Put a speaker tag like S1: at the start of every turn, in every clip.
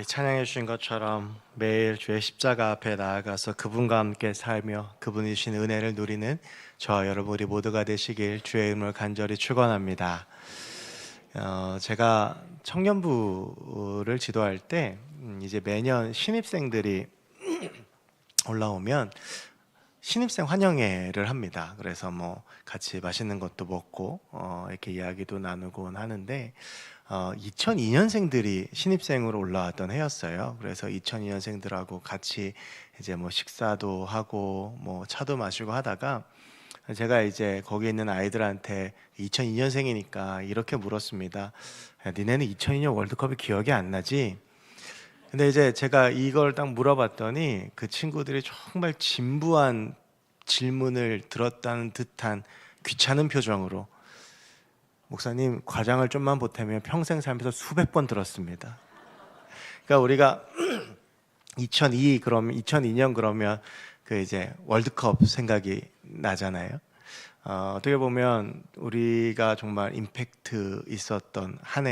S1: 찬양해 주신 것처럼 매일 주의 십자가 앞에 나아가서 그분과 함께 살며 그분이 주신 은혜를 누리는 저와 여러분 우리 모두가 되시길 주의 이름으로 간절히 축원합니다. 제가 청년부를 지도할 때 이제 매년 신입생들이 올라오면 신입생 환영회를 합니다. 그래서 뭐 같이 맛있는 것도 먹고 이렇게 이야기도 나누곤 하는데 2002년생들이 신입생으로 올라왔던 해였어요. 그래서 2002년생들하고 같이 이제 뭐 식사도 하고 뭐 차도 마시고 하다가 제가 이제 거기 있는 아이들한테 2002년생이니까 이렇게 물었습니다. 야, 니네는 2002년 월드컵이 기억이 안 나지? 근데 이제 제가 이걸 딱 물어봤더니 그 친구들이 정말 진부한 질문을 들었다는 듯한 귀찮은 표정으로 목사님 과장을 좀만 보태면 평생 살면서 수백 번 들었습니다. 그러니까 우리가 2002년 그러면 그 이제 월드컵 생각이 나잖아요. 어떻게 보면 우리가 정말 임팩트 있었던 한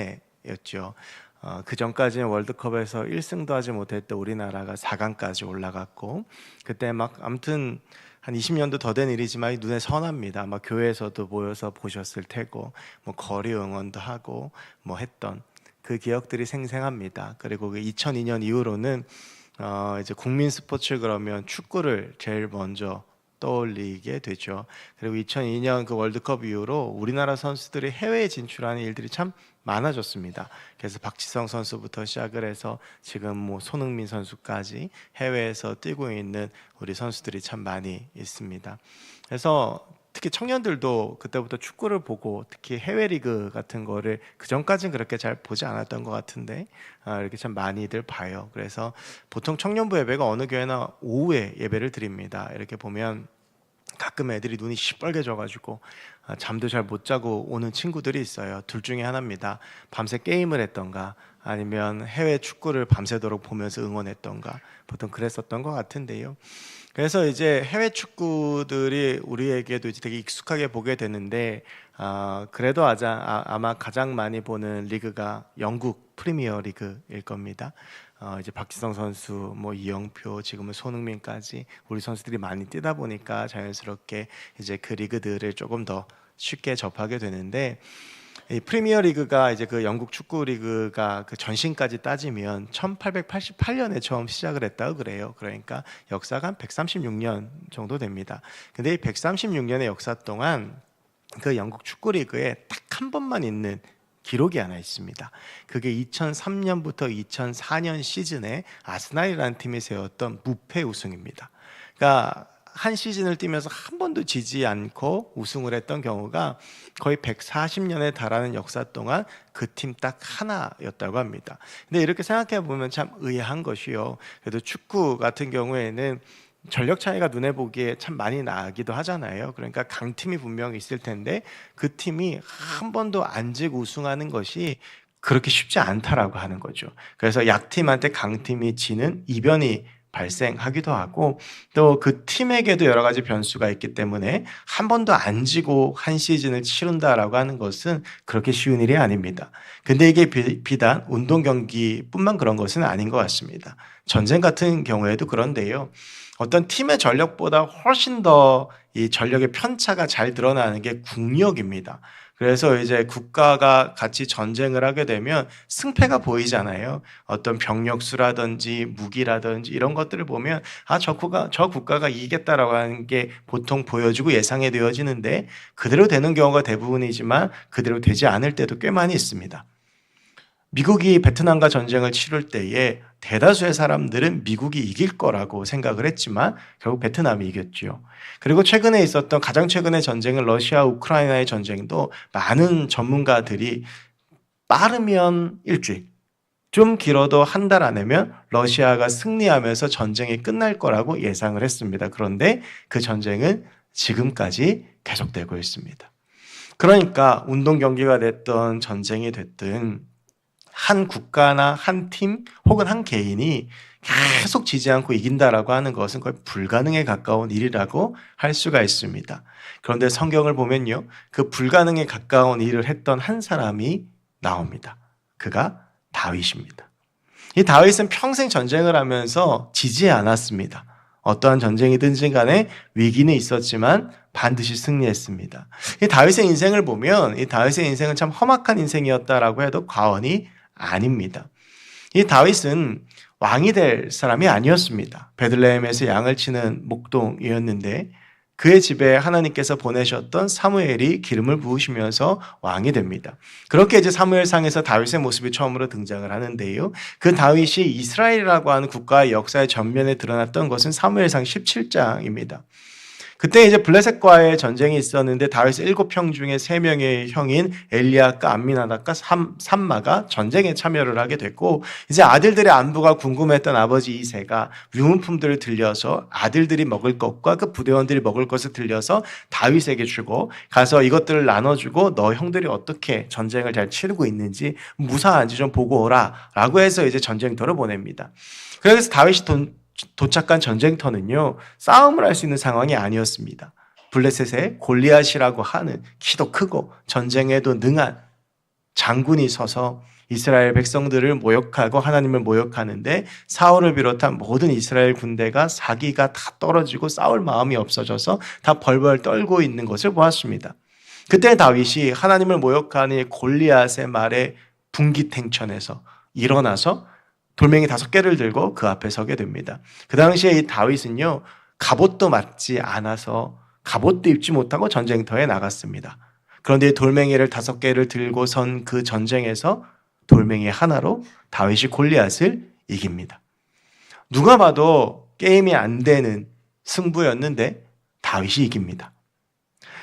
S1: 해였죠. 그 전까지는 월드컵에서 1승도 하지 못했던 우리나라가 4강까지 올라갔고 그때 막 아무튼 한 20년도 더 된 일이지만 눈에 선합니다. 아마 교회에서도 모여서 보셨을 테고 뭐 거리 응원도 하고 뭐 했던 그 기억들이 생생합니다. 그리고 그 2002년 이후로는 이제 국민 스포츠 그러면 축구를 제일 먼저 떠올리게 되죠. 그리고 2002년 그 월드컵 이후로 우리나라 선수들이 해외에 진출하는 일들이 참 많아졌습니다. 그래서 박지성 선수부터 시작을 해서 지금 뭐 손흥민 선수까지 해외에서 뛰고 있는 우리 선수들이 참 많이 있습니다. 그래서 특히 청년들도 그때부터 축구를 보고 특히 해외 리그 같은 거를 그 전까지는 그렇게 잘 보지 않았던 것 같은데 이렇게 참 많이들 봐요. 그래서 보통 청년부 예배가 어느 교회나 오후에 예배를 드립니다. 이렇게 보면 가끔 애들이 눈이 시뻘개져가지고 잠도 잘 못 자고 오는 친구들이 있어요. 둘 중에 하나입니다. 밤새 게임을 했던가 아니면 해외 축구를 밤새도록 보면서 응원했던가 보통 그랬었던 것 같은데요. 그래서 이제 해외 축구들이 우리에게도 이제 되게 익숙하게 보게 되는데 그래도 아마 가장 많이 보는 리그가 영국 프리미어 리그일 겁니다. 이제 박지성 선수, 뭐 이영표, 지금은 손흥민까지 우리 선수들이 많이 뛰다 보니까 자연스럽게 이제 그 리그들을 조금 더 쉽게 접하게 되는데 이 프리미어 리그가 이제 그 영국 축구 리그가 그 전신까지 따지면 1888년에 처음 시작을 했다고 그래요. 그러니까 역사가 한 136년 정도 됩니다. 근데 이 136년의 역사 동안 그 영국 축구 리그에 딱 한 번만 있는 기록이 하나 있습니다. 그게 2003년부터 2004년 시즌에 아스날이라는 팀이 세웠던 무패 우승입니다. 그러니까 한 시즌을 뛰면서 한 번도 지지 않고 우승을 했던 경우가 거의 140년에 달하는 역사 동안 그 팀 딱 하나였다고 합니다. 근데 이렇게 생각해 보면 참 의아한 것이요. 그래도 축구 같은 경우에는 전력 차이가 눈에 보기에 참 많이 나기도 하잖아요. 그러니까 강팀이 분명히 있을 텐데 그 팀이 한 번도 안 지고 우승하는 것이 그렇게 쉽지 않다라고 하는 거죠. 그래서 약팀한테 강팀이 지는 이변이 발생하기도 하고 또 그 팀에게도 여러 가지 변수가 있기 때문에 한 번도 안 지고 한 시즌을 치른다라고 하는 것은 그렇게 쉬운 일이 아닙니다. 근데 이게 비단 운동 경기뿐만 그런 것은 아닌 것 같습니다. 전쟁 같은 경우에도 그런데요. 어떤 팀의 전력보다 훨씬 더 이 전력의 편차가 잘 드러나는 게 국력입니다. 그래서 이제 국가가 같이 전쟁을 하게 되면 승패가 보이잖아요. 어떤 병력 수라든지 무기라든지 이런 것들을 보면 저 국가가 이기겠다라고 하는 게 보통 보여지고 예상이 되어지는데 그대로 되는 경우가 대부분이지만 그대로 되지 않을 때도 꽤 많이 있습니다. 미국이 베트남과 전쟁을 치를 때에 대다수의 사람들은 미국이 이길 거라고 생각을 했지만 결국 베트남이 이겼죠. 그리고 최근에 있었던 가장 최근의 전쟁은 러시아 우크라이나의 전쟁도 많은 전문가들이 빠르면 일주일, 좀 길어도 한 달 안에면 러시아가 승리하면서 전쟁이 끝날 거라고 예상을 했습니다. 그런데 그 전쟁은 지금까지 계속되고 있습니다. 그러니까 운동 경기가 됐든 전쟁이 됐든 한 국가나 한 팀 혹은 한 개인이 계속 지지 않고 이긴다라고 하는 것은 거의 불가능에 가까운 일이라고 할 수가 있습니다. 그런데 성경을 보면요, 그 불가능에 가까운 일을 했던 한 사람이 나옵니다. 그가 다윗입니다. 이 다윗은 평생 전쟁을 하면서 지지 않았습니다. 어떠한 전쟁이든지 간에 위기는 있었지만 반드시 승리했습니다. 이 다윗의 인생을 보면 이 다윗의 인생은 참 험악한 인생이었다라고 해도 과언이 아닙니다. 이 다윗은 왕이 될 사람이 아니었습니다. 베들레헴에서 양을 치는 목동이었는데 그의 집에 하나님께서 보내셨던 사무엘이 기름을 부으시면서 왕이 됩니다. 그렇게 이제 사무엘상에서 다윗의 모습이 처음으로 등장을 하는데요. 그 다윗이 이스라엘이라고 하는 국가의 역사의 전면에 드러났던 것은 사무엘상 17장입니다. 그때 이제 블레셋과의 전쟁이 있었는데 다윗의 7형 중에 3명의 형인 엘리야과 암미나답과 삼마가 전쟁에 참여를 하게 됐고 이제 아들들의 안부가 궁금했던 아버지 이새가 유문품들을 들려서 아들들이 먹을 것과 그 부대원들이 먹을 것을 들려서 다윗에게 주고 가서 이것들을 나눠주고 너 형들이 어떻게 전쟁을 잘 치르고 있는지 무사한지 좀 보고 오라 라고 해서 이제 전쟁터를 보냅니다. 그래서 다윗이 도착한 전쟁터는요, 싸움을 할 수 있는 상황이 아니었습니다. 블레셋의 골리앗이라고 하는 키도 크고 전쟁에도 능한 장군이 서서 이스라엘 백성들을 모욕하고 하나님을 모욕하는데 사울을 비롯한 모든 이스라엘 군대가 사기가 다 떨어지고 싸울 마음이 없어져서 다 벌벌 떨고 있는 것을 보았습니다. 그때 다윗이 하나님을 모욕하는 골리앗의 말에 분기탱천해서 일어나서 돌멩이 5개를 들고 그 앞에 서게 됩니다. 그 당시에 이 다윗은요, 갑옷도 맞지 않아서 갑옷도 입지 못하고 전쟁터에 나갔습니다. 그런데 돌멩이를 5개를 들고 선 그 전쟁에서 돌멩이 하나로 다윗이 골리앗을 이깁니다. 누가 봐도 게임이 안 되는 승부였는데 다윗이 이깁니다.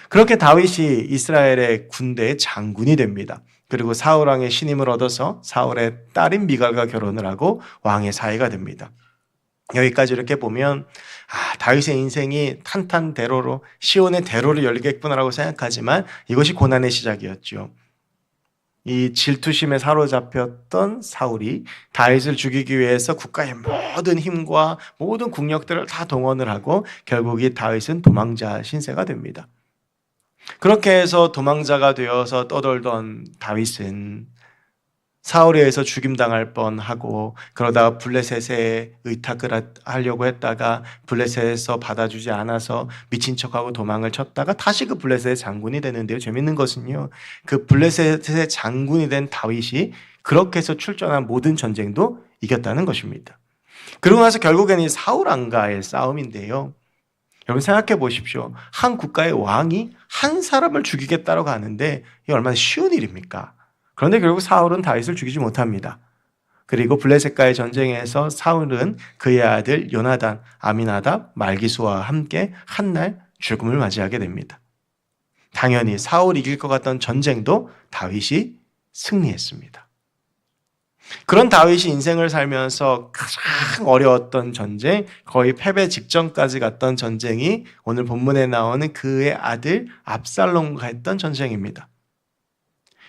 S1: 그렇게 다윗이 이스라엘의 군대의 장군이 됩니다. 그리고 사울 왕의 신임을 얻어서 사울의 딸인 미갈과 결혼을 하고 왕의 사위가 됩니다. 여기까지 이렇게 보면 다윗의 인생이 탄탄대로로 시온의 대로를 열리겠구나라고 생각하지만 이것이 고난의 시작이었죠. 이 질투심에 사로잡혔던 사울이 다윗을 죽이기 위해서 국가의 모든 힘과 모든 국력들을 다 동원을 하고 결국 이 다윗은 도망자 신세가 됩니다. 그렇게 해서 도망자가 되어서 떠돌던 다윗은 사울에 의해서 죽임당할 뻔하고 그러다가 블레셋에 의탁을 하려고 했다가 블레셋에서 받아주지 않아서 미친 척하고 도망을 쳤다가 다시 그 블레셋의 장군이 되는데요. 재밌는 것은요. 그 블레셋의 장군이 된 다윗이 그렇게 해서 출전한 모든 전쟁도 이겼다는 것입니다. 그러고 나서 결국에는 사울 왕과의 싸움인데요. 여러분 생각해 보십시오. 한 국가의 왕이 한 사람을 죽이겠다고 하는데 이게 얼마나 쉬운 일입니까? 그런데 결국 사울은 다윗을 죽이지 못합니다. 그리고 블레셋과의 전쟁에서 사울은 그의 아들 요나단, 아미나답, 말기수와 함께 한날 죽음을 맞이하게 됩니다. 당연히 사울이 이길 것 같던 전쟁도 다윗이 승리했습니다. 그런 다윗이 인생을 살면서 가장 어려웠던 전쟁, 거의 패배 직전까지 갔던 전쟁이 오늘 본문에 나오는 그의 아들 압살롬과 했던 전쟁입니다.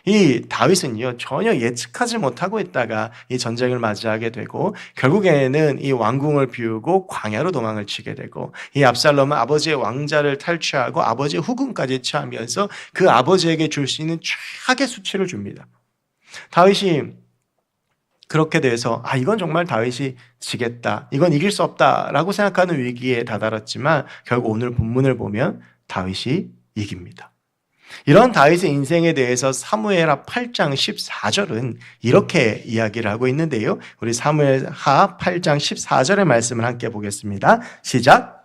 S1: 이 다윗은요, 전혀 예측하지 못하고 있다가 이 전쟁을 맞이하게 되고 결국에는 이 왕궁을 비우고 광야로 도망을 치게 되고 이 압살롬은 아버지의 왕자를 탈취하고 아버지의 후궁까지 취하면서 그 아버지에게 줄 수 있는 최악의 수치를 줍니다. 다윗이 그렇게 돼서 이건 정말 다윗이 지겠다, 이건 이길 수 없다라고 생각하는 위기에 다다랐지만 결국 오늘 본문을 보면 다윗이 이깁니다. 이런 다윗의 인생에 대해서 사무엘하 8장 14절은 이렇게 이야기를 하고 있는데요. 우리 사무엘하 8장 14절의 말씀을 함께 보겠습니다. 시작.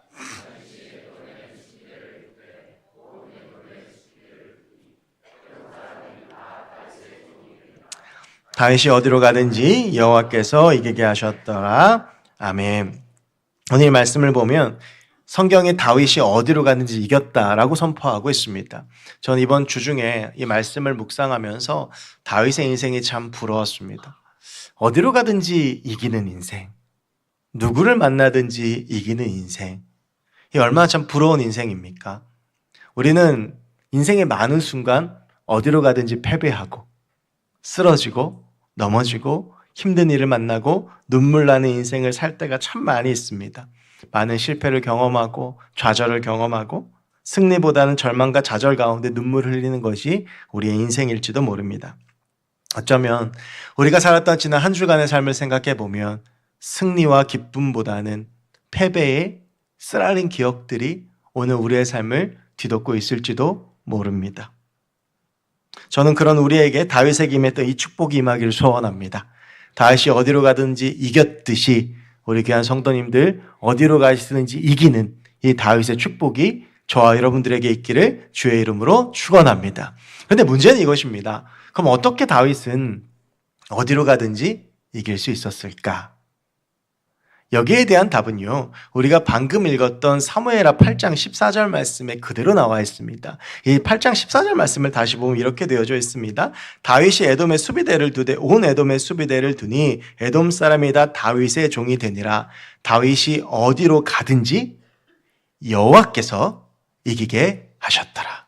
S1: 다윗이 어디로 가든지 여호와께서 이기게 하셨더라. 아멘. 오늘 말씀을 보면 성경에 다윗이 어디로 가든지 이겼다라고 선포하고 있습니다. 저는 이번 주 중에 이 말씀을 묵상하면서 다윗의 인생이 참 부러웠습니다. 어디로 가든지 이기는 인생, 누구를 만나든지 이기는 인생, 이 얼마나 참 부러운 인생입니까? 우리는 인생의 많은 순간 어디로 가든지 패배하고 쓰러지고 넘어지고 힘든 일을 만나고 눈물 나는 인생을 살 때가 참 많이 있습니다. 많은 실패를 경험하고 좌절을 경험하고 승리보다는 절망과 좌절 가운데 눈물을 흘리는 것이 우리의 인생일지도 모릅니다. 어쩌면 우리가 살았던 지난 한 주간의 삶을 생각해 보면 승리와 기쁨보다는 패배의 쓰라린 기억들이 오늘 우리의 삶을 뒤덮고 있을지도 모릅니다. 저는 그런 우리에게 다윗에게 임했던 이 축복이 임하기를 소원합니다. 다윗이 어디로 가든지 이겼듯이 우리 귀한 성도님들 어디로 가시든지 이기는 이 다윗의 축복이 저와 여러분들에게 있기를 주의 이름으로 축원합니다. 그런데 문제는 이것입니다. 그럼 어떻게 다윗은 어디로 가든지 이길 수 있었을까? 여기에 대한 답은요, 우리가 방금 읽었던 사무엘하 8장 14절 말씀에 그대로 나와 있습니다. 이 8장 14절 말씀을 다시 보면 이렇게 되어져 있습니다. 다윗이 에돔의 수비대를 두되 온 에돔의 수비대를 두니 에돔 사람이 다 다윗의 종이 되니라. 다윗이 어디로 가든지 여호와께서 이기게 하셨더라.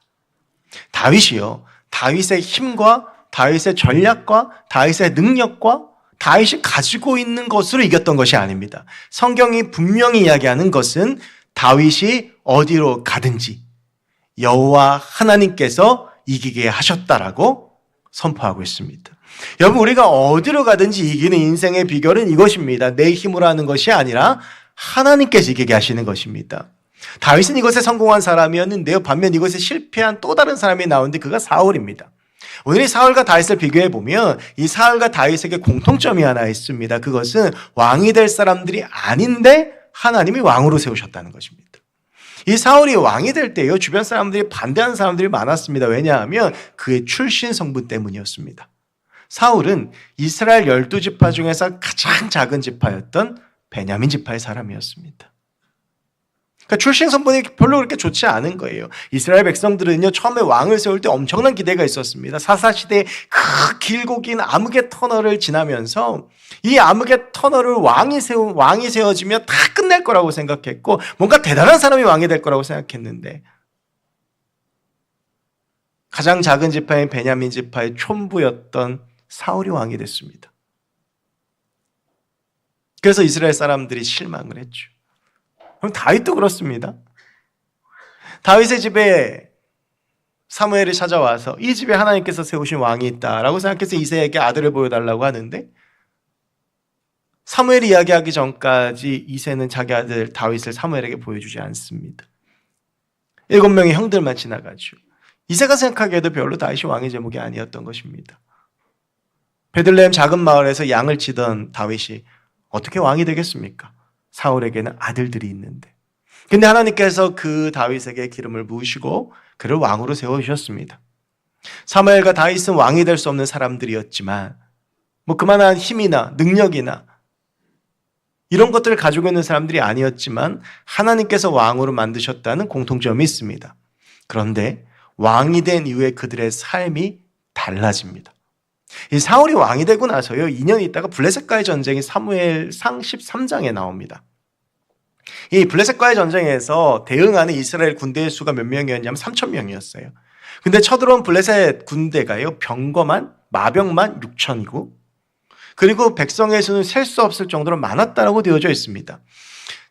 S1: 다윗이요, 다윗의 힘과 다윗의 전략과 다윗의 능력과 다윗이 가지고 있는 것으로 이겼던 것이 아닙니다. 성경이 분명히 이야기하는 것은 다윗이 어디로 가든지 여호와 하나님께서 이기게 하셨다라고 선포하고 있습니다. 여러분, 우리가 어디로 가든지 이기는 인생의 비결은 이것입니다. 내 힘으로 하는 것이 아니라 하나님께서 이기게 하시는 것입니다. 다윗은 이것에 성공한 사람이었는데요, 반면 이것에 실패한 또 다른 사람이 나오는데 그가 사울입니다. 오늘 이 사울과 다윗을 비교해 보면 이 사울과 다윗에게 공통점이 하나 있습니다. 그것은 왕이 될 사람들이 아닌데 하나님이 왕으로 세우셨다는 것입니다. 이 사울이 왕이 될 때요, 주변 사람들이 반대하는 사람들이 많았습니다. 왜냐하면 그의 출신 성분 때문이었습니다. 사울은 이스라엘 12지파 중에서 가장 작은 지파였던 베냐민 지파의 사람이었습니다. 그러니까 출신 성분이 별로 그렇게 좋지 않은 거예요. 이스라엘 백성들은요, 처음에 왕을 세울 때 엄청난 기대가 있었습니다. 사사시대의 그 길고 긴 암흑의 터널을 지나면서 이 암흑의 터널을 왕이 세워지면 다 끝낼 거라고 생각했고 뭔가 대단한 사람이 왕이 될 거라고 생각했는데 가장 작은 지파인 베냐민 지파의 촌부였던 사울이 왕이 됐습니다. 그래서 이스라엘 사람들이 실망을 했죠. 그럼 다윗도 그렇습니다. 다윗의 집에 사무엘이 찾아와서 이 집에 하나님께서 세우신 왕이 있다라고 생각해서 이새에게 아들을 보여달라고 하는데 사무엘이 이야기하기 전까지 이새는 자기 아들 다윗을 사무엘에게 보여주지 않습니다. 7명의 형들만 지나가죠. 이새가 생각하기에도 별로 다윗이 왕의 제목이 아니었던 것입니다. 베들레헴 작은 마을에서 양을 치던 다윗이 어떻게 왕이 되겠습니까? 사울에게는 아들들이 있는데. 근데 하나님께서 그 다윗에게 기름을 부으시고 그를 왕으로 세워주셨습니다. 사무엘과 다윗은 왕이 될 수 없는 사람들이었지만 그만한 힘이나 능력이나 이런 것들을 가지고 있는 사람들이 아니었지만 하나님께서 왕으로 만드셨다는 공통점이 있습니다. 그런데 왕이 된 이후에 그들의 삶이 달라집니다. 이 사울이 왕이 되고 나서요, 2년 있다가 블레셋과의 전쟁이 사무엘상 13장에 나옵니다. 이 블레셋과의 전쟁에서 대응하는 이스라엘 군대의 수가 몇 명이었냐면 3,000명이었어요. 근데 쳐들어온 블레셋 군대가요, 마병만 6,000이고 그리고 백성의 수는 셀 수 없을 정도로 많았다라고 되어져 있습니다.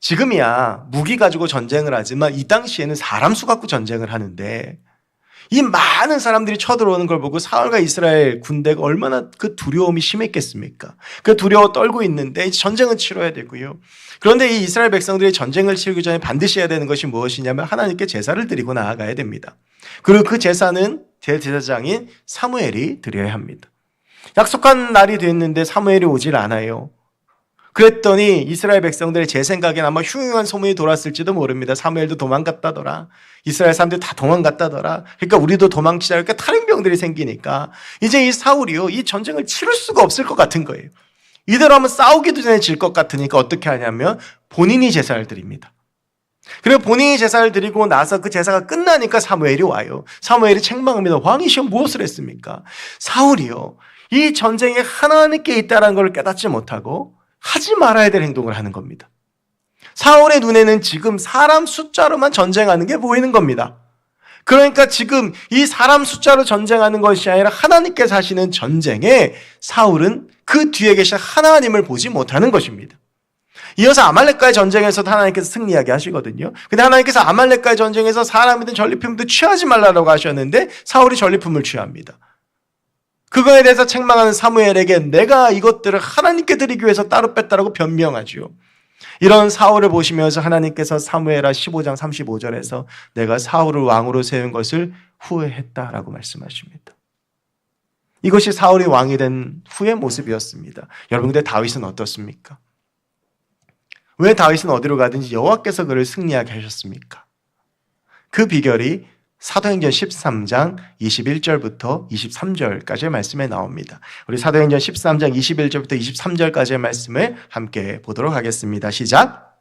S1: 지금이야 무기 가지고 전쟁을 하지만 이 당시에는 사람 수 갖고 전쟁을 하는데 이 많은 사람들이 쳐들어오는 걸 보고 사울과 이스라엘 군대가 얼마나 그 두려움이 심했겠습니까? 그 두려워 떨고 있는데 전쟁은 치러야 되고요. 그런데 이 이스라엘 백성들이 전쟁을 치르기 전에 반드시 해야 되는 것이 무엇이냐면 하나님께 제사를 드리고 나아가야 됩니다. 그리고 그 제사는 대제사장인 사무엘이 드려야 합니다. 약속한 날이 됐는데 사무엘이 오질 않아요. 그랬더니 이스라엘 백성들의 제 생각엔 아마 흉흉한 소문이 돌았을지도 모릅니다. 사무엘도 도망갔다더라. 이스라엘 사람들이 다 도망갔다더라. 그러니까 우리도 도망치자. 그러니까 탈행병들이 생기니까 이제 이 사울이요, 이 전쟁을 치를 수가 없을 것 같은 거예요. 이대로 하면 싸우기도 전에 질 것 같으니까 어떻게 하냐면 본인이 제사를 드립니다. 그리고 본인이 제사를 드리고 나서 그 제사가 끝나니까 사무엘이 와요. 사무엘이 책망합니다. 왕이시여 무엇을 했습니까? 사울이요, 이 전쟁에 하나님께 있다는 걸 깨닫지 못하고 하지 말아야 될 행동을 하는 겁니다. 사울의 눈에는 지금 사람 숫자로만 전쟁하는 게 보이는 겁니다. 그러니까 지금 이 사람 숫자로 전쟁하는 것이 아니라 하나님께서 하시는 전쟁에 사울은 그 뒤에 계신 하나님을 보지 못하는 것입니다. 이어서 아말렉과의 전쟁에서도 하나님께서 승리하게 하시거든요. 근데 하나님께서 아말렉과의 전쟁에서 사람이든 전리품도 취하지 말라고 하셨는데 사울이 전리품을 취합니다. 그거에 대해서 책망하는 사무엘에게 내가 이것들을 하나님께 드리기 위해서 따로 뺐다라고 변명하지요. 이런 사울을 보시면서 하나님께서 사무엘하 15장 35절에서 내가 사울을 왕으로 세운 것을 후회했다라고 말씀하십니다. 이것이 사울이 왕이 된 후의 모습이었습니다. 여러분, 근데 다윗은 어떻습니까? 왜 다윗은 어디로 가든지 여호와께서 그를 승리하게 하셨습니까? 그 비결이 사도행전 13장 21절부터 23절까지의 말씀에 나옵니다. 우리 사도행전 13장 21절부터 23절까지의 말씀을 함께 보도록 하겠습니다. 시작!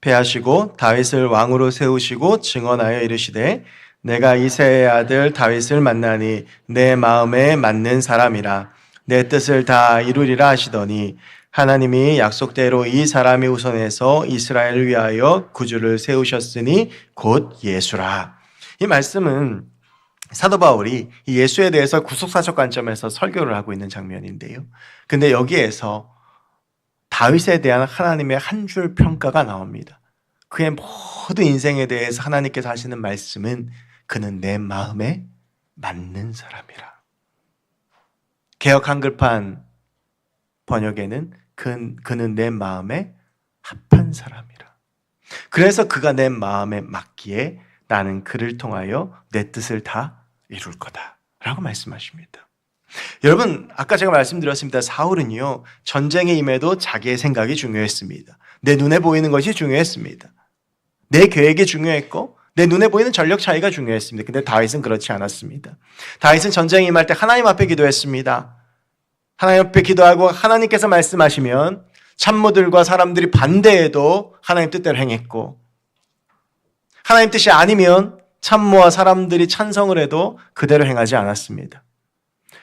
S1: 패하시고 다윗을 왕으로 세우시고 증언하여 이르시되 내가 이새의 아들 다윗을 만나니 내 마음에 맞는 사람이라 내 뜻을 다 이루리라 하시더니 하나님이 약속대로 이 사람이 우선해서 이스라엘을 위하여 구주를 세우셨으니 곧 예수라. 이 말씀은 사도 바울이 예수에 대해서 구속사적 관점에서 설교를 하고 있는 장면인데요. 근데 여기에서 다윗에 대한 하나님의 한 줄 평가가 나옵니다. 그의 모든 인생에 대해서 하나님께서 하시는 말씀은 그는 내 마음에 맞는 사람이라. 개역 한글판 번역에는 그는 내 마음에 합한 사람이라. 그래서 그가 내 마음에 맞기에 나는 그를 통하여 내 뜻을 다 이룰 거다 라고 말씀하십니다. 여러분, 아까 제가 말씀드렸습니다. 사울은요, 전쟁에 임해도 자기의 생각이 중요했습니다. 내 눈에 보이는 것이 중요했습니다. 내 계획이 중요했고 내 눈에 보이는 전력 차이가 중요했습니다. 근데 다윗은 그렇지 않았습니다. 다윗은 전쟁에 임할 때 하나님 앞에 기도했습니다. 하나님 앞에 기도하고 하나님께서 말씀하시면 참모들과 사람들이 반대해도 하나님 뜻대로 행했고, 하나님 뜻이 아니면 참모와 사람들이 찬성을 해도 그대로 행하지 않았습니다.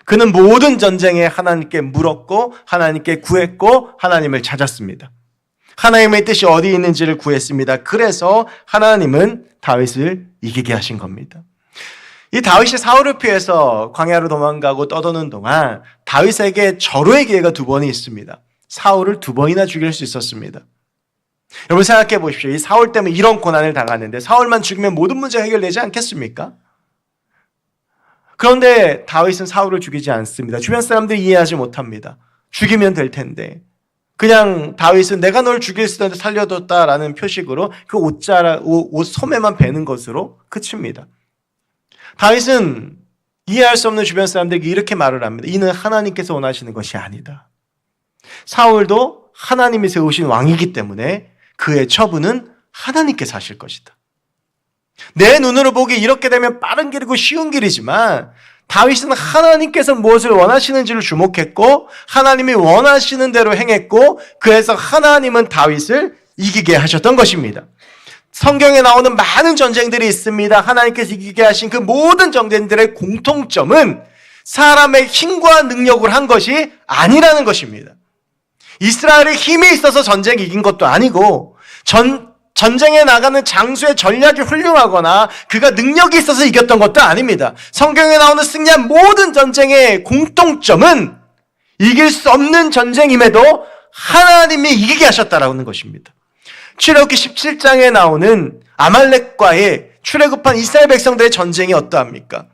S1: 그는 모든 전쟁에 하나님께 물었고 하나님께 구했고 하나님을 찾았습니다. 하나님의 뜻이 어디 있는지를 구했습니다. 그래서 하나님은 다윗을 이기게 하신 겁니다. 이 다윗이 사울을 피해서 광야로 도망가고 떠도는 동안 다윗에게 절호의 기회가 2번이 있습니다. 사울을 2번이나 죽일 수 있었습니다. 여러분 생각해 보십시오. 이 사울 때문에 이런 고난을 당하는데 사울만 죽이면 모든 문제가 해결되지 않겠습니까? 그런데 다윗은 사울을 죽이지 않습니다. 주변 사람들이 이해하지 못합니다. 죽이면 될 텐데. 그냥 다윗은 내가 널 죽일 수 있는데 살려뒀다라는 표식으로 그 옷 소매만 베는 것으로 그칩니다. 다윗은 이해할 수 없는 주변 사람들에게 이렇게 말을 합니다. 이는 하나님께서 원하시는 것이 아니다. 사울도 하나님이 세우신 왕이기 때문에 그의 처분은 하나님께서 하실 것이다. 내 눈으로 보기 이렇게 되면 빠른 길이고 쉬운 길이지만 다윗은 하나님께서 무엇을 원하시는지를 주목했고 하나님이 원하시는 대로 행했고 그래서 하나님은 다윗을 이기게 하셨던 것입니다. 성경에 나오는 많은 전쟁들이 있습니다. 하나님께서 이기게 하신 그 모든 전쟁들의 공통점은 사람의 힘과 능력을 한 것이 아니라는 것입니다. 이스라엘의 힘이 있어서 전쟁 이긴 것도 아니고 전쟁에 나가는 장수의 전략이 훌륭하거나 그가 능력이 있어서 이겼던 것도 아닙니다. 성경에 나오는 승리한 모든 전쟁의 공통점은 이길 수 없는 전쟁임에도 하나님이 이기게 하셨다라는 것입니다. 출애굽기 17장에 나오는 아말렉과의 출애굽한 이스라엘 백성들의 전쟁이 어떠합니까?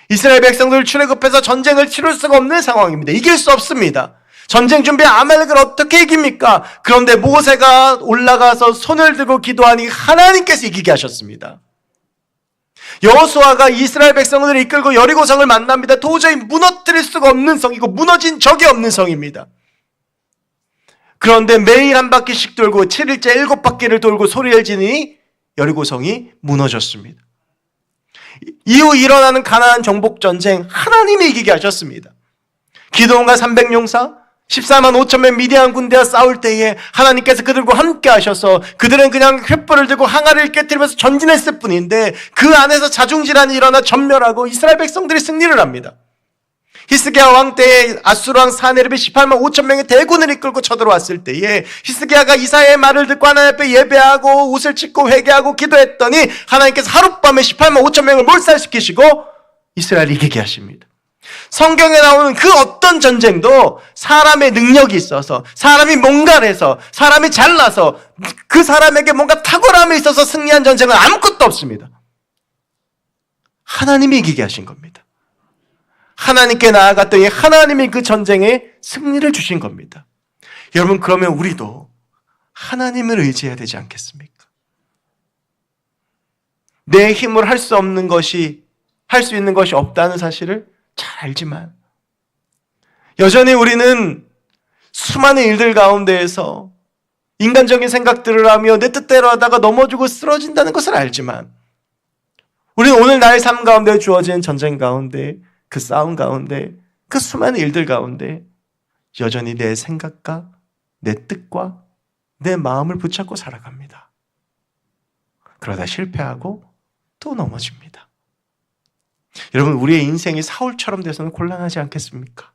S1: 이스라엘 백성들 출애굽해서 전쟁을 치를 수가 없는 상황입니다. 이길 수 없습니다. 전쟁 준비 아말렉을 어떻게 이깁니까? 그런데 모세가 올라가서 손을 들고 기도하니 하나님께서 이기게 하셨습니다. 여호수아가 이스라엘 백성들을 이끌고 여리고성을 만납니다. 도저히 무너뜨릴 수가 없는 성이고 무너진 적이 없는 성입니다. 그런데 매일 한 바퀴씩 돌고 7일째 7바퀴를 돌고 소리를 지르니 여리고성이 무너졌습니다. 이후 일어나는 가나안 정복 전쟁 하나님이 이기게 하셨습니다. 기드온과 300용사 14만 5천 명 미디안 군대와 싸울 때에 하나님께서 그들과 함께 하셔서 그들은 그냥 횃불을 들고 항아리를 깨뜨리면서 전진했을 뿐인데 그 안에서 자중질환이 일어나 전멸하고 이스라엘 백성들이 승리를 합니다. 히스기야 왕 때에 아수르 왕 사네립이 18만 5천 명의 대군을 이끌고 쳐들어왔을 때에 히스기야가 이사야의 말을 듣고 하나님 앞에 예배하고 옷을 찢고 회개하고 기도했더니 하나님께서 하룻밤에 18만 5천 명을 몰살시키시고 이스라엘을 이기게 하십니다. 성경에 나오는 그 어떤 전쟁도 사람의 능력이 있어서, 사람이 뭔가를 해서, 사람이 잘나서, 그 사람에게 뭔가 탁월함이 있어서 승리한 전쟁은 아무것도 없습니다. 하나님이 이기게 하신 겁니다. 하나님께 나아갔더니 하나님이 그 전쟁에 승리를 주신 겁니다. 여러분, 그러면 우리도 하나님을 의지해야 되지 않겠습니까? 내 힘으로 할 수 없는 것이, 할 수 있는 것이 없다는 사실을 잘 알지만 여전히 우리는 수많은 일들 가운데에서 인간적인 생각들을 하며 내 뜻대로 하다가 넘어지고 쓰러진다는 것을 알지만 우리는 오늘 나의 삶 가운데 주어진 전쟁 가운데, 그 싸움 가운데, 그 수많은 일들 가운데 여전히 내 생각과 내 뜻과 내 마음을 붙잡고 살아갑니다. 그러다 실패하고 또 넘어집니다. 여러분, 우리의 인생이 사울처럼 돼서는 곤란하지 않겠습니까?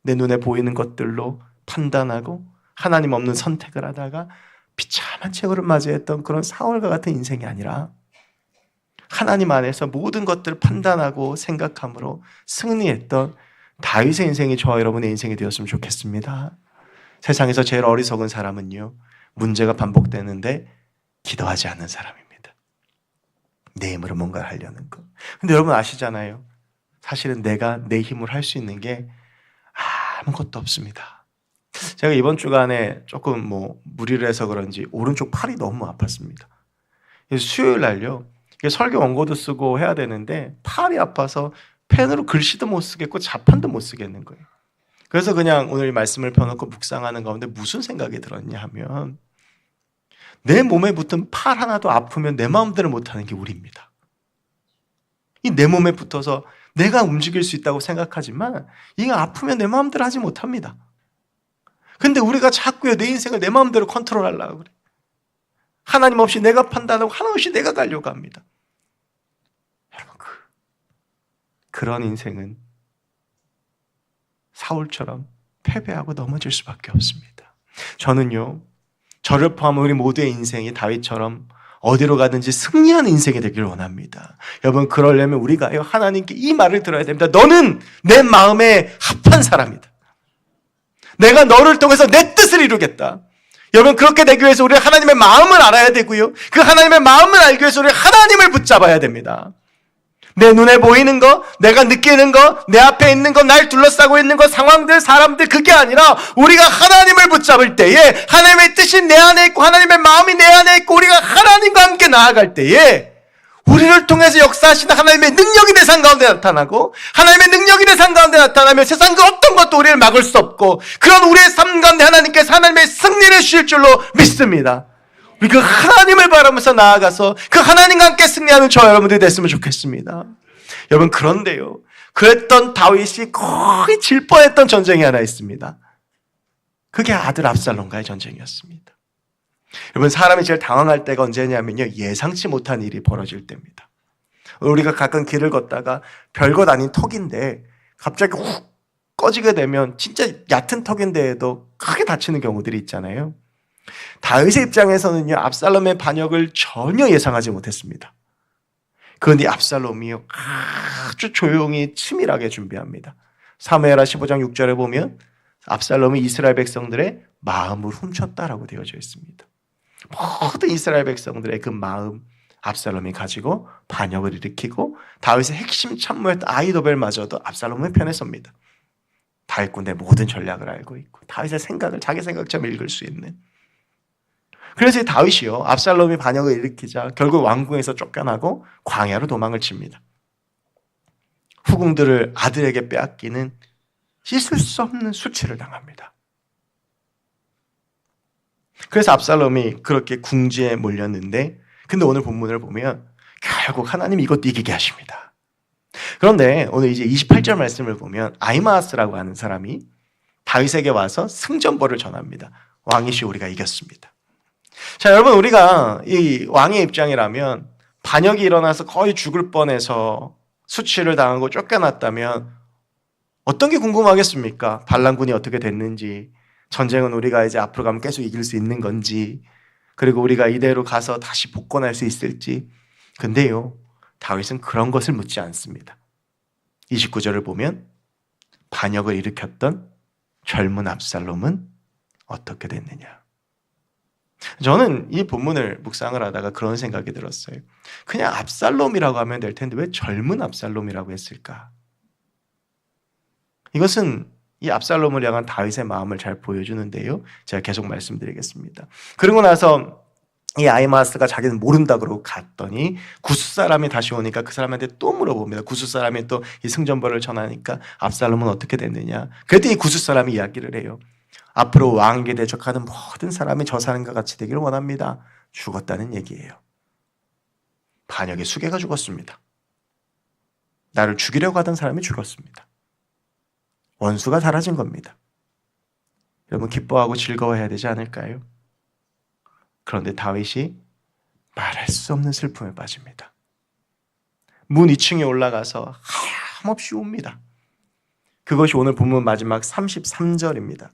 S1: 내 눈에 보이는 것들로 판단하고 하나님 없는 선택을 하다가 비참한 최후를 맞이했던 그런 사울과 같은 인생이 아니라 하나님 안에서 모든 것들을 판단하고 생각함으로 승리했던 다윗의 인생이 저와 여러분의 인생이 되었으면 좋겠습니다. 세상에서 제일 어리석은 사람은요, 문제가 반복되는데 기도하지 않는 사람입니다. 내 힘으로 뭔가를 하려는 것. 근데 여러분 아시잖아요. 사실은 내가 내 힘으로 할 수 있는 게 아무것도 없습니다. 제가 이번 주간에 조금 무리를 해서 그런지 오른쪽 팔이 너무 아팠습니다. 그래서 수요일 날요, 설교 원고도 쓰고 해야 되는데 팔이 아파서 펜으로 글씨도 못 쓰겠고 자판도 못 쓰겠는 거예요. 그래서 그냥 오늘 말씀을 펴놓고 묵상하는 가운데 무슨 생각이 들었냐 하면, 내 몸에 붙은 팔 하나도 아프면 내 마음대로 못하는 게 우리입니다. 이 내 몸에 붙어서 내가 움직일 수 있다고 생각하지만 이게 아프면 내 마음대로 하지 못합니다. 근데 우리가 자꾸요, 내 인생을 내 마음대로 컨트롤하려고 그래. 하나님 없이 내가 판단하고 하나님 없이 내가 가려고 합니다. 여러분, 그런 인생은 사울처럼 패배하고 넘어질 수밖에 없습니다. 저는요, 저를 포함한 우리 모두의 인생이 다윗처럼 어디로 가든지 승리하는 인생이 되기를 원합니다. 여러분, 그러려면 우리가 하나님께 이 말을 들어야 됩니다. 너는 내 마음에 합한 사람이다. 내가 너를 통해서 내 뜻을 이루겠다. 여러분, 그렇게 되기 위해서 우리가 하나님의 마음을 알아야 되고요, 그 하나님의 마음을 알기 위해서 우리가 하나님을 붙잡아야 됩니다. 내 눈에 보이는 거, 내가 느끼는 거, 내 앞에 있는 거, 날 둘러싸고 있는 거, 상황들, 사람들, 그게 아니라 우리가 하나님을 붙잡을 때에 하나님의 뜻이 내 안에 있고 하나님의 마음이 내 안에 있고 우리가 하나님과 함께 나아갈 때에 우리를 통해서 역사하시는 하나님의 능력이 내 삶 가운데 나타나고, 하나님의 능력이 내 삶 가운데 나타나면 세상 그 어떤 것도 우리를 막을 수 없고, 그런 우리의 삶 가운데 하나님께서 하나님의 승리를 주실 줄로 믿습니다. 우리 그 하나님을 바라면서 나아가서 그 하나님과 함께 승리하는 저와 여러분들이 됐으면 좋겠습니다. 여러분, 그런데요, 그랬던 다윗이 거의 질 뻔했던 전쟁이 하나 있습니다. 그게 아들 압살롬과의 전쟁이었습니다. 여러분, 사람이 제일 당황할 때가 언제냐면요, 예상치 못한 일이 벌어질 때입니다. 우리가 가끔 길을 걷다가 별것 아닌 턱인데 갑자기 훅 꺼지게 되면 진짜 얕은 턱인데도 크게 다치는 경우들이 있잖아요. 다윗의 입장에서는요, 압살롬의 반역을 전혀 예상하지 못했습니다. 그런데 압살롬이요, 아주 조용히 치밀하게 준비합니다. 사무엘하 15장 6절에 보면 압살롬이 이스라엘 백성들의 마음을 훔쳤다라고 되어져 있습니다. 모든 이스라엘 백성들의 그 마음 압살롬이 가지고 반역을 일으키고, 다윗의 핵심 참모였던 아히도벨마저도 압살롬의 편에 섭니다. 다윗 군대 모든 전략을 알고 있고 다윗의 생각을 자기 생각처럼 읽을 수 있는. 그래서 다윗이요, 압살롬이 반역을 일으키자 결국 왕궁에서 쫓겨나고 광야로 도망을 칩니다. 후궁들을 아들에게 빼앗기는 씻을 수 없는 수치를 당합니다. 그래서 압살롬이 그렇게 궁지에 몰렸는데, 근데 오늘 본문을 보면 결국 하나님이 이것도 이기게 하십니다. 그런데 오늘 이제 28절 말씀을 보면 아히마아스라고 하는 사람이 다윗에게 와서 승전보를 전합니다. 왕이시 우리가 이겼습니다. 자, 여러분, 우리가 이 왕의 입장이라면 반역이 일어나서 거의 죽을 뻔해서 수치를 당하고 쫓겨났다면 어떤 게 궁금하겠습니까? 반란군이 어떻게 됐는지, 전쟁은 우리가 이제 앞으로 가면 계속 이길 수 있는 건지, 그리고 우리가 이대로 가서 다시 복권할 수 있을지. 근데요, 다윗은 그런 것을 묻지 않습니다. 29절을 보면 반역을 일으켰던 젊은 압살롬은 어떻게 됐느냐. 저는 이 본문을 묵상을 하다가 그런 생각이 들었어요. 그냥 압살롬이라고 하면 될 텐데 왜 젊은 압살롬이라고 했을까? 이것은 이 압살롬을 향한 다윗의 마음을 잘 보여주는데요. 제가 계속 말씀드리겠습니다. 그러고 나서 이 아히마아스가 자기는 모른다 그러고 갔더니 구스 사람이 다시 오니까 그 사람한테 또 물어봅니다. 구스 사람이 또 이 승전보를 전하니까 압살롬은 어떻게 됐느냐. 그랬더니 구스 사람이 이야기를 해요. 앞으로 왕에게 대적하는 모든 사람이 저 사람과 같이 되기를 원합니다. 죽었다는 얘기예요. 반역의 수괴가 죽었습니다. 나를 죽이려고 하던 사람이 죽었습니다. 원수가 사라진 겁니다. 여러분 기뻐하고 즐거워해야 되지 않을까요? 그런데 다윗이 말할 수 없는 슬픔에 빠집니다. 문 2층에 올라가서 하염없이 웁니다. 그것이 오늘 본문 마지막 33절입니다.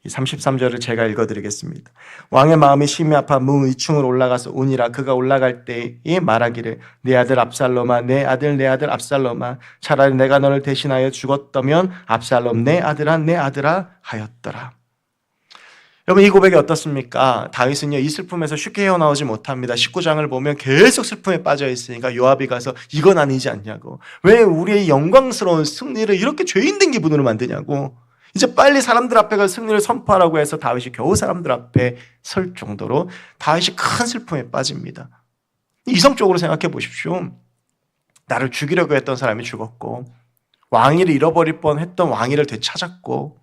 S1: 이 33절을 제가 읽어드리겠습니다. 왕의 마음이 심히 아파 문 2층으로 올라가서 우니라. 그가 올라갈 때에 말하기를 내 아들 압살롬아 내 아들 압살롬아 차라리 내가 너를 대신하여 죽었다면 압살롬 내 아들아 하였더라. 여러분 이 고백이 어떻습니까? 다윗은요 이 슬픔에서 쉽게 헤어나오지 못합니다. 19장을 보면 계속 슬픔에 빠져 있으니까 요압이 가서 이건 아니지 않냐고, 왜 우리의 영광스러운 승리를 이렇게 죄인된 기분으로 만드냐고, 이제 빨리 사람들 앞에 가서 승리를 선포하라고 해서 다윗이 겨우 사람들 앞에 설 정도로 다윗이 큰 슬픔에 빠집니다. 이성적으로 생각해 보십시오. 나를 죽이려고 했던 사람이 죽었고 왕위를 잃어버릴 뻔했던 왕위를 되찾았고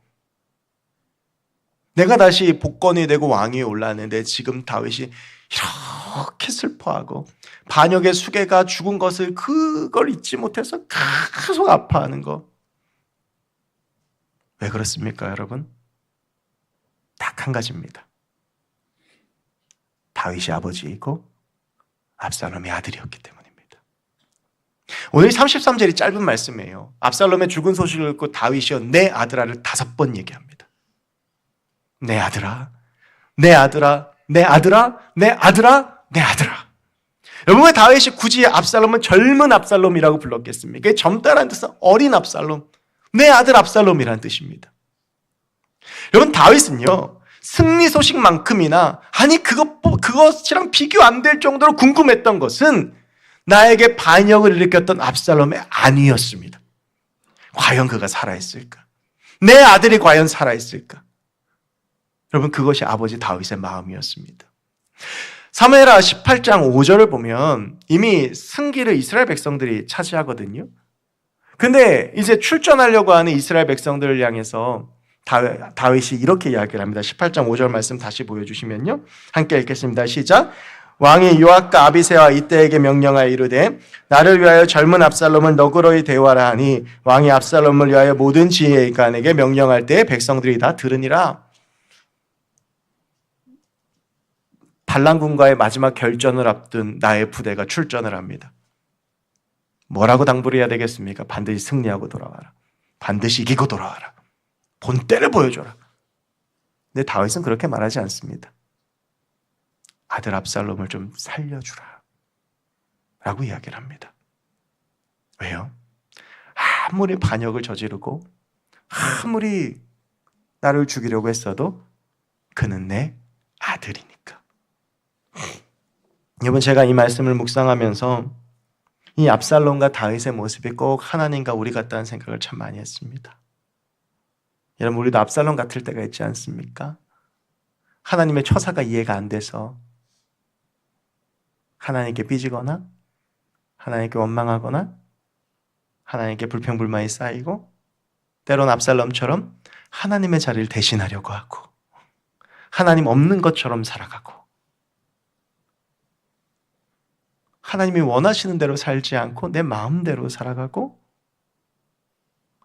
S1: 내가 다시 복권이 되고 왕위에 올랐는데 지금 다윗이 이렇게 슬퍼하고 반역의 수괴가 죽은 것을 그걸 잊지 못해서 계속 아파하는 거. 왜 그렇습니까, 여러분? 딱 한 가지입니다. 다윗이 아버지이고 압살롬의 아들이었기 때문입니다. 오늘 33절이 짧은 말씀이에요. 압살롬의 죽은 소식을 듣고 다윗이요 내 아들아를 5번 얘기합니다. 내 아들아, 내 아들아, 내 아들아, 내 아들아, 내 아들아. 여러분 왜 다윗이 굳이 압살롬은 젊은 압살롬이라고 불렀겠습니까? 젊다라는 뜻은 어린 압살롬, 내 아들 압살롬이라는 뜻입니다. 여러분 다윗은요 승리 소식만큼이나 아니 그것이랑 비교 안 될 정도로 궁금했던 것은 나에게 반역을 일으켰던 압살롬의 아니었습니다. 과연 그가 살아있을까? 내 아들이 과연 살아있을까? 여러분 그것이 아버지 다윗의 마음이었습니다. 사무엘하 18장 5절을 보면 이미 승기를 이스라엘 백성들이 차지하거든요. 근데 이제 출전하려고 하는 이스라엘 백성들을 향해서 다윗이 이렇게 이야기를 합니다. 18장 5절 말씀 다시 보여주시면요. 함께 읽겠습니다. 시작. 왕이 요압과 아비새와 이때에게 명령하여 이르되 나를 위하여 젊은 압살롬을 너그러이 대우하라 하니 왕이 압살롬을 위하여 모든 지휘관에게 명령할 때 백성들이 다 들으니라. 반란군과의 마지막 결전을 앞둔 나의 부대가 출전을 합니다. 뭐라고 당부를 해야 되겠습니까? 반드시 승리하고 돌아와라. 반드시 이기고 돌아와라. 본때를 보여줘라. 근데 다윗은 그렇게 말하지 않습니다. 아들 압살롬을 좀 살려주라 라고 이야기를 합니다. 왜요? 아무리 반역을 저지르고 아무리 나를 죽이려고 했어도 그는 내 아들이니까. 여러분 제가 이 말씀을 묵상하면서 이 압살롬과 다윗의 모습이 꼭 하나님과 우리 같다는 생각을 참 많이 했습니다. 여러분 우리도 압살롬 같을 때가 있지 않습니까? 하나님의 처사가 이해가 안 돼서 하나님께 삐지거나 하나님께 원망하거나 하나님께 불평불만이 쌓이고 때론 압살롬처럼 하나님의 자리를 대신하려고 하고 하나님 없는 것처럼 살아가고 하나님이 원하시는 대로 살지 않고 내 마음대로 살아가고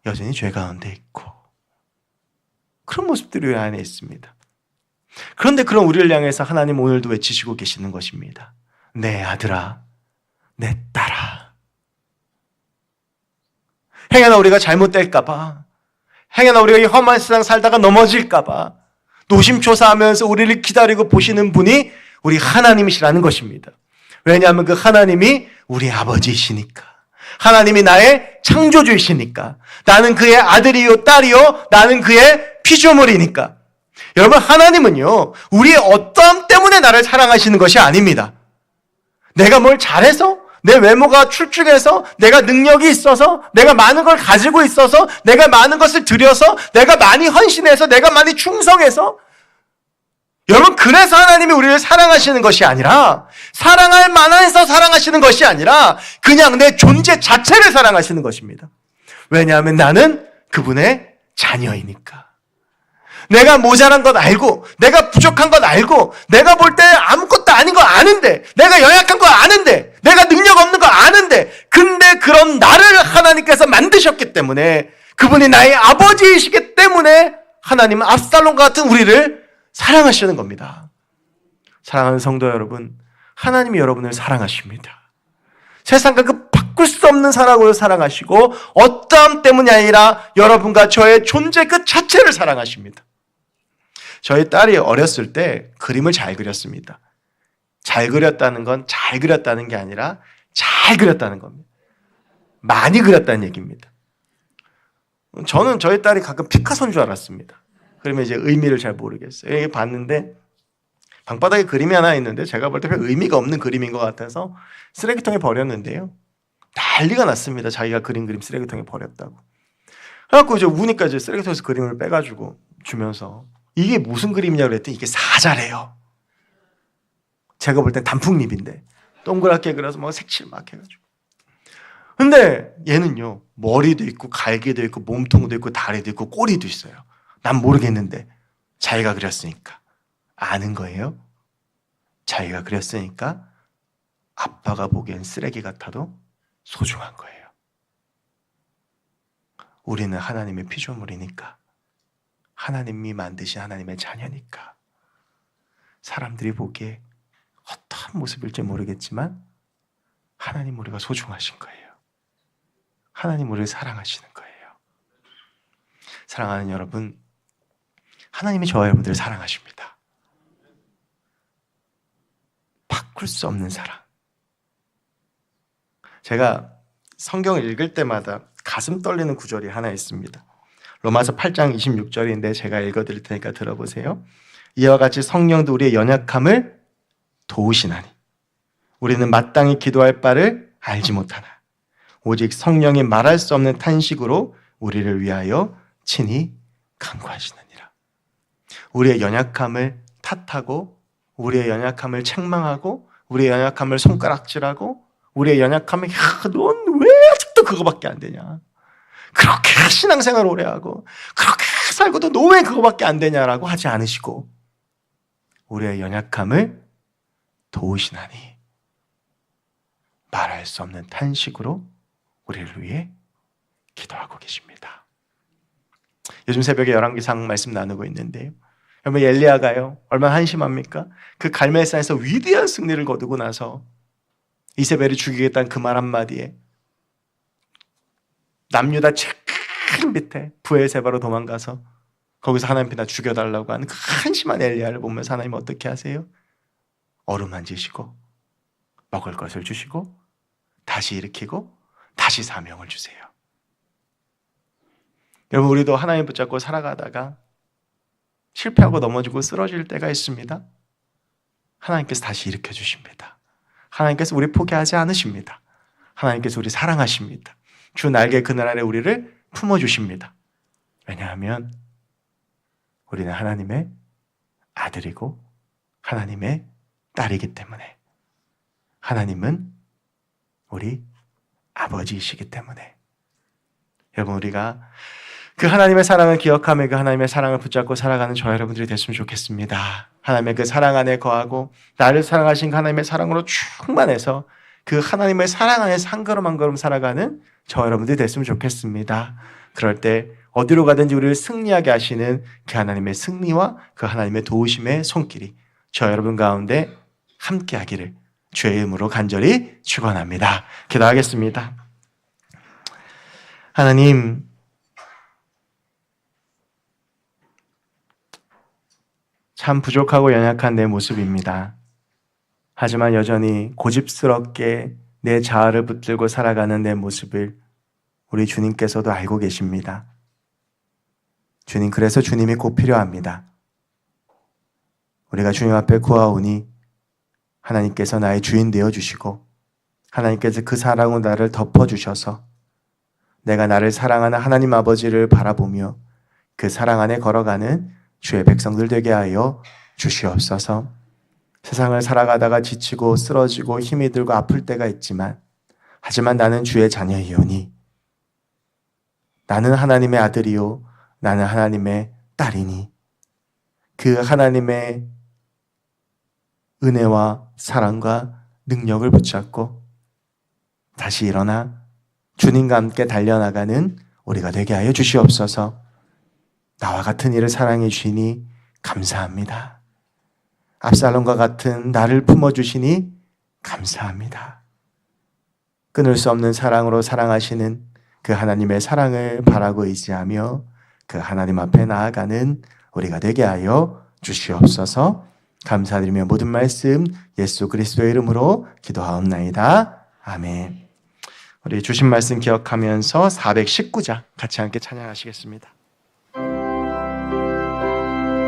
S1: 여전히 죄 가운데 있고 그런 모습들이 왜 안에 있습니다. 그런데 그런 우리를 향해서 하나님 오늘도 외치시고 계시는 것입니다. 내 아들아, 내 딸아. 행여나 우리가 잘못될까 봐, 행여나 우리가 이 험한 세상 살다가 넘어질까 봐 노심초사하면서 우리를 기다리고 보시는 분이 우리 하나님이시라는 것입니다. 왜냐하면 그 하나님이 우리 아버지이시니까. 하나님이 나의 창조주이시니까. 나는 그의 아들이요 딸이요 나는 그의 피조물이니까. 여러분, 하나님은요 우리의 어떠함 때문에 나를 사랑하시는 것이 아닙니다. 내가 뭘 잘해서, 내 외모가 출중해서, 내가 능력이 있어서, 내가 많은 걸 가지고 있어서, 내가 많은 것을 들여서, 내가 많이 헌신해서, 내가 많이 충성해서, 여러분, 그래서 하나님이 우리를 사랑하시는 것이 아니라, 사랑할 만해서 사랑하시는 것이 아니라 그냥 내 존재 자체를 사랑하시는 것입니다. 왜냐하면 나는 그분의 자녀이니까. 내가 모자란 것 알고, 내가 부족한 것 알고, 내가 볼 때 아무것도 아닌 거 아는데, 내가 연약한 거 아는데, 내가 능력 없는 거 아는데, 근데 그런 나를 하나님께서 만드셨기 때문에, 그분이 나의 아버지이시기 때문에 하나님은 압살롬과 같은 우리를 사랑하시는 겁니다. 사랑하는 성도 여러분, 하나님이 여러분을 사랑하십니다. 세상과 그 바꿀 수 없는 사랑으로 사랑하시고 어떠함 때문이 아니라 여러분과 저의 존재 그 자체를 사랑하십니다. 저희 딸이 어렸을 때 그림을 잘 그렸습니다. 잘 그렸다는 건 잘 그렸다는 게 아니라 잘 그렸다는 겁니다. 많이 그렸다는 얘기입니다. 저는 저희 딸이 가끔 피카소인 줄 알았습니다. 그러면 이제 의미를 잘 모르겠어요. 여기 봤는데 방바닥에 그림이 하나 있는데 제가 볼 때 별 의미가 없는 그림인 것 같아서 쓰레기통에 버렸는데요. 난리가 났습니다. 자기가 그린 그림 쓰레기통에 버렸다고. 그래갖고 이제 우니까 이제 쓰레기통에서 그림을 빼가지고 주면서 이게 무슨 그림이냐고 그랬더니 이게 사자래요. 제가 볼 땐 단풍잎인데 동그랗게 그려서 뭐 색칠 막 해가지고. 근데 얘는요 머리도 있고 갈기도 있고 몸통도 있고 다리도 있고 꼬리도 있어요. 난 모르겠는데 자기가 그렸으니까 아는 거예요. 자기가 그렸으니까 아빠가 보기엔 쓰레기 같아도 소중한 거예요. 우리는 하나님의 피조물이니까, 하나님이 만드신 하나님의 자녀니까 사람들이 보기에 어떠한 모습일지 모르겠지만 하나님 우리가 소중하신 거예요. 하나님 우리를 사랑하시는 거예요. 사랑하는 여러분, 하나님이 저와 여러분들을 사랑하십니다. 바꿀 수 없는 사랑. 제가 성경을 읽을 때마다 가슴 떨리는 구절이 하나 있습니다. 로마서 8장 26절인데 제가 읽어드릴 테니까 들어보세요. 이와 같이 성령도 우리의 연약함을 도우시나니 우리는 마땅히 기도할 바를 알지 못하나 오직 성령이 말할 수 없는 탄식으로 우리를 위하여 친히 간구하시느니라. 우리의 연약함을 탓하고 우리의 연약함을 책망하고 우리의 연약함을 손가락질하고 우리의 연약함을 넌 왜 아직도 그거밖에 안 되냐, 그렇게 신앙생활 오래 하고 그렇게 살고도 너 왜 그거밖에 안 되냐라고 하지 않으시고 우리의 연약함을 도우시나니 말할 수 없는 탄식으로 우리를 위해 기도하고 계십니다. 요즘 새벽에 열왕기상 말씀 나누고 있는데요, 여러분 엘리야가요 얼마나 한심합니까? 그 갈멜산에서 위대한 승리를 거두고 나서 이세벨이 죽이겠다는 그 말 한마디에 남유다 큰 밑에 부엘세바로 도망가서 거기서 하나님 나 죽여달라고 하는 그 한심한 엘리야를 보면서 하나님 어떻게 하세요? 어루만지시고 먹을 것을 주시고 다시 일으키고 다시 사명을 주세요. 여러분 우리도 하나님 붙잡고 살아가다가 실패하고 넘어지고 쓰러질 때가 있습니다. 하나님께서 다시 일으켜 주십니다. 하나님께서 우리 포기하지 않으십니다. 하나님께서 우리 사랑하십니다. 주 날개 그늘 아래 우리를 품어주십니다. 왜냐하면 우리는 하나님의 아들이고 하나님의 딸이기 때문에, 하나님은 우리 아버지이시기 때문에. 여러분 우리가 그 하나님의 사랑을 기억하며 그 하나님의 사랑을 붙잡고 살아가는 저와 여러분들이 됐으면 좋겠습니다. 하나님의 그 사랑 안에 거하고 나를 사랑하신 그 하나님의 사랑으로 충만해서 그 하나님의 사랑 안에서 한 걸음 한 걸음 살아가는 저와 여러분들이 됐으면 좋겠습니다. 그럴 때 어디로 가든지 우리를 승리하게 하시는 그 하나님의 승리와 그 하나님의 도우심의 손길이 저와 여러분 가운데 함께 하기를 주의 이름으로 간절히 축원합니다. 기도하겠습니다. 하나님, 참 부족하고 연약한 내 모습입니다. 하지만 여전히 고집스럽게 내 자아를 붙들고 살아가는 내 모습을 우리 주님께서도 알고 계십니다. 주님, 그래서 주님이 꼭 필요합니다. 우리가 주님 앞에 구하오니 하나님께서 나의 주인 되어주시고 하나님께서 그 사랑으로 나를 덮어주셔서 내가 나를 사랑하는 하나님 아버지를 바라보며 그 사랑 안에 걸어가는 주의 백성들 되게 하여 주시옵소서. 세상을 살아가다가 지치고 쓰러지고 힘이 들고 아플 때가 있지만 하지만 나는 주의 자녀이오니 나는 하나님의 아들이요 나는 하나님의 딸이니 그 하나님의 은혜와 사랑과 능력을 붙잡고 다시 일어나 주님과 함께 달려나가는 우리가 되게 하여 주시옵소서. 나와 같은 이를 사랑해 주시니 감사합니다. 압살롬과 같은 나를 품어주시니 감사합니다. 끊을 수 없는 사랑으로 사랑하시는 그 하나님의 사랑을 바라고 의지하며 그 하나님 앞에 나아가는 우리가 되게 하여 주시옵소서. 감사드리며 모든 말씀 예수 그리스도의 이름으로 기도하옵나이다. 아멘. 우리 주신 말씀 기억하면서 419장 같이 함께 찬양하시겠습니다.